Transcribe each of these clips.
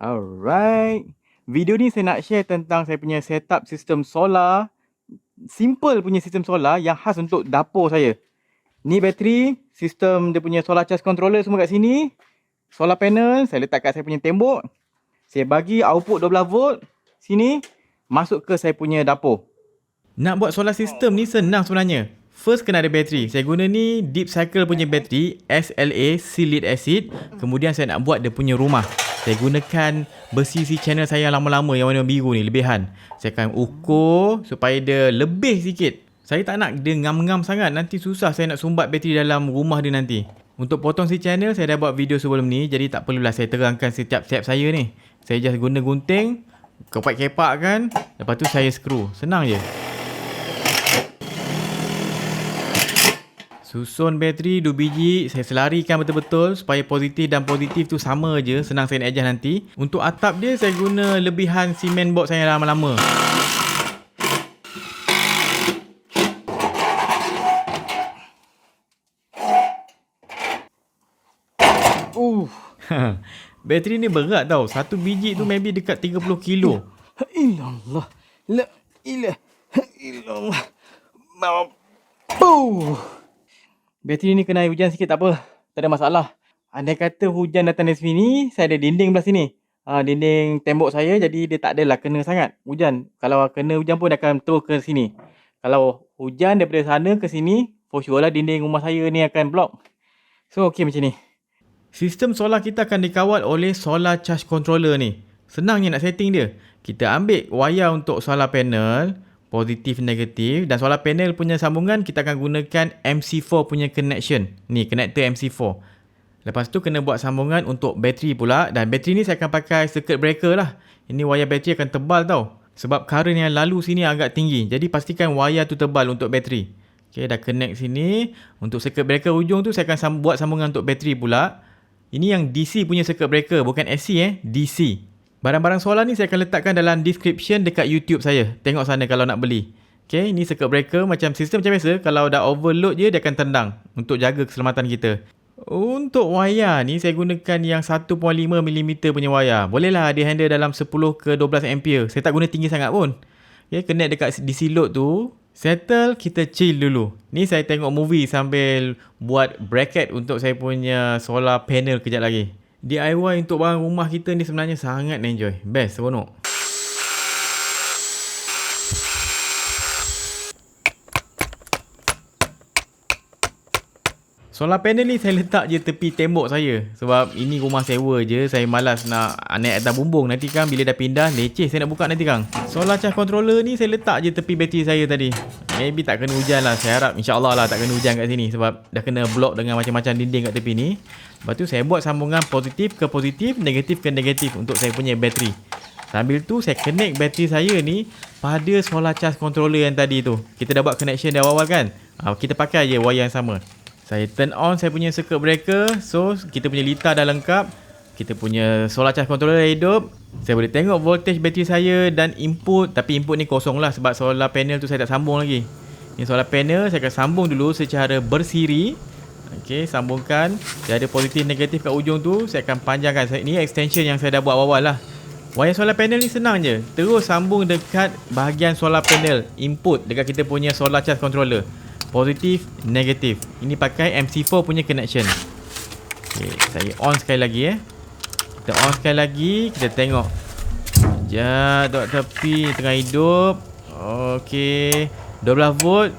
Alright. Video ni saya nak share tentang saya punya setup sistem solar. Simple punya sistem solar yang khas untuk dapur saya. Ni bateri, sistem dia punya solar charge controller semua kat sini. Solar panel saya letak kat saya punya tembok. Saya bagi output 12 volt sini masuk ke saya punya dapur. Nak buat solar system ni senang sebenarnya. First kena ada bateri. Saya guna ni deep cycle punya bateri SLA seal lead acid. Kemudian saya nak buat dia punya rumah. Saya gunakan besi si channel saya yang lama-lama yang warna biru ni, lebihan. Saya akan ukur supaya dia lebih sikit. Saya tak nak dia ngam-ngam sangat. Nanti susah saya nak sumbat bateri dalam rumah dia nanti. Untuk potong si channel saya dah buat video sebelum ni. Jadi tak perlulah saya terangkan setiap step saya ni. Saya just guna gunting, kepak-kepakkan. Lepas tu saya screw. Senang je. Susun bateri 2 biji, saya selarikan betul-betul supaya positif dan positif tu sama je, senang saya nak adjust nanti. Untuk atap dia saya guna lebihan simen box saya lama-lama. Bateri ni berat tau. Satu biji tu maybe dekat 30 kilo. Ilallah. La ilaha illallah. Bateri ni kena air hujan sikit tak apa. Tak ada masalah. Andai kata hujan datang dari sini, saya ada dinding belah sini. Dinding tembok saya, jadi dia tak adalah kena sangat hujan. Kalau kena hujan pun dia akan terus ke sini. Kalau hujan daripada sana ke sini, for sure lah dinding rumah saya ni akan block. So okey macam ni. Sistem solar kita akan dikawal oleh solar charge controller ni. Senangnya nak setting dia. Kita ambil wayar untuk solar panel, positif, negatif, dan solar panel punya sambungan kita akan gunakan MC4 punya connection. Ni connector MC4. Lepas tu kena buat sambungan untuk bateri pula, dan bateri ni saya akan pakai circuit breaker lah. Ini wayar bateri akan tebal tau. Sebab current yang lalu sini agak tinggi. Jadi pastikan wayar tu tebal untuk bateri. Okay, dah connect sini. Untuk circuit breaker ujung tu saya akan buat sambungan untuk bateri pula. Ini yang DC punya circuit breaker, bukan AC DC. Barang-barang solar ni saya akan letakkan dalam description dekat YouTube saya. Tengok sana kalau nak beli. Okay, ni circuit breaker macam sistem macam biasa. Kalau dah overload je, dia akan tendang untuk jaga keselamatan kita. Untuk wayar ni, saya gunakan yang 1.5mm punya wayar. Bolehlah dia handle dalam 10 ke 12 ampere. Saya tak guna tinggi sangat pun. Okay, connect dekat DC load tu. Settle, kita chill dulu. Ni saya tengok movie sambil buat bracket untuk saya punya solar panel kejap lagi. DIY untuk barang rumah kita ni sebenarnya sangat enjoy. Best, seronok. Solar panel ni saya letak je tepi tembok saya. Sebab ini rumah sewa je. Saya malas nak naik atas bumbung. Nanti kan bila dah pindah, leceh saya nak buka nanti kan. Solar charge controller ni saya letak je tepi bateri saya tadi. Maybe tak kena hujan lah. Saya harap insyaAllah lah tak kena hujan kat sini. Sebab dah kena block dengan macam-macam dinding kat tepi ni. Lepas tu saya buat sambungan positif ke positif, negatif ke negatif untuk saya punya bateri. Sambil tu saya connect bateri saya ni pada solar charge controller yang tadi tu. Kita dah buat connection dari awal kan. Kita pakai je wire yang sama. Saya turn on saya punya circuit breaker. So kita punya litar dah lengkap. Kita punya solar charge controller dah hidup. Saya boleh tengok voltage bateri saya dan input. Tapi input ni kosong lah sebab solar panel tu saya tak sambung lagi. Ni solar panel saya akan sambung dulu secara bersiri. Okey, sambungkan. Dia ada positif negatif kat ujung tu. Saya akan panjangkan. Ni extension yang saya dah buat awal lah. Wayar solar panel ni senang je. Terus sambung dekat bahagian solar panel input dekat kita punya solar charge controller. Positif, negatif. Ini pakai MC4 punya connection. Okay, saya on sekali lagi Kita on sekali lagi. Kita tengok. Sekejap, duduk tepi, tengah hidup. Okay, 12 volt.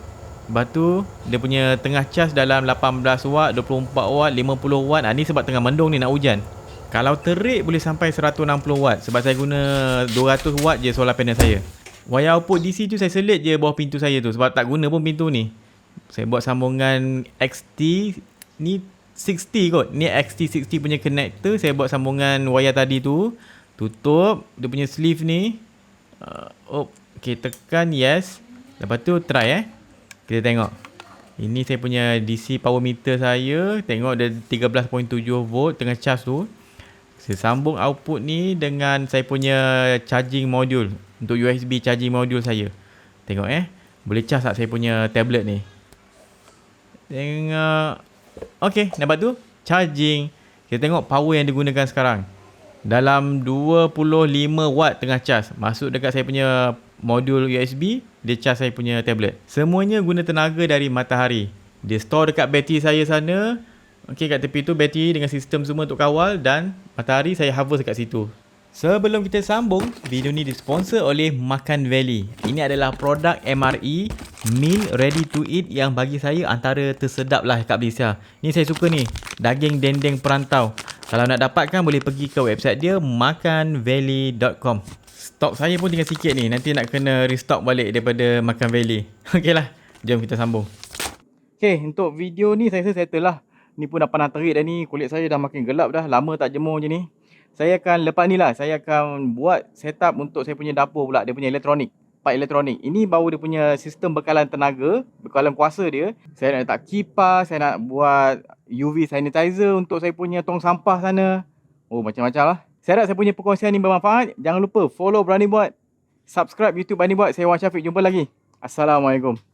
Lepas tu dia punya tengah charge dalam 18 watt, 24 watt, 50 watt. Ni sebab tengah mendung ni nak hujan. Kalau terik boleh sampai 160 watt. Sebab saya guna 200 watt je solar panel saya. Wayar output DC tu saya selit je bawah pintu saya tu. Sebab tak guna pun pintu ni. Saya buat sambungan XT. Ni 60 kot. Ni XT60 punya connector. Saya buat sambungan wayar tadi tu. Tutup dia punya sleeve ni. Okay, tekan yes. Lepas tu try kita tengok. Ini saya punya DC power meter saya. Tengok dia 13.7 volt tengah charge tu. Saya sambung output ni dengan saya punya charging module. Untuk USB charging module saya. Tengok boleh charge tak saya punya tablet ni. Tengok. Okay, nampak tu? Charging. Kita tengok power yang digunakan sekarang. Dalam 25 watt tengah cas. Masuk dekat saya punya modul USB, dia cas saya punya tablet. Semuanya guna tenaga dari matahari. Dia store dekat bateri saya sana. Okey, kat tepi tu bateri dengan sistem semua untuk kawal, dan matahari saya harvest kat situ. Sebelum kita sambung, video ni disponsor oleh Makan Valley. Ini adalah produk MRE, meal ready to eat, yang bagi saya antara tersedap lah kat Malaysia. Ni saya suka ni, daging dendeng perantau. Kalau nak dapatkan boleh pergi ke website dia, makanvalley.com. Stok saya pun tinggal sikit ni, nanti nak kena restock balik daripada Makan Valley. Okey lah, jom kita sambung. Okay, untuk video ni saya rasa settle lah. Ni pun dah panas terik dah ni, kulit saya dah makin gelap dah, lama tak jemur je ni. Saya akan, lepas ni lah, saya akan buat setup untuk saya punya dapur pula, dia punya elektronik. Part elektronik. Ini baru dia punya sistem bekalan tenaga, bekalan kuasa dia. Saya nak letak kipas, saya nak buat UV sanitizer untuk saya punya tong sampah sana. Oh, macam-macam lah. Saya harap saya punya perkongsian ni bermanfaat. Jangan lupa follow Berani Buat. Subscribe YouTube Berani Buat. Saya Wan Syafiq. Jumpa lagi. Assalamualaikum.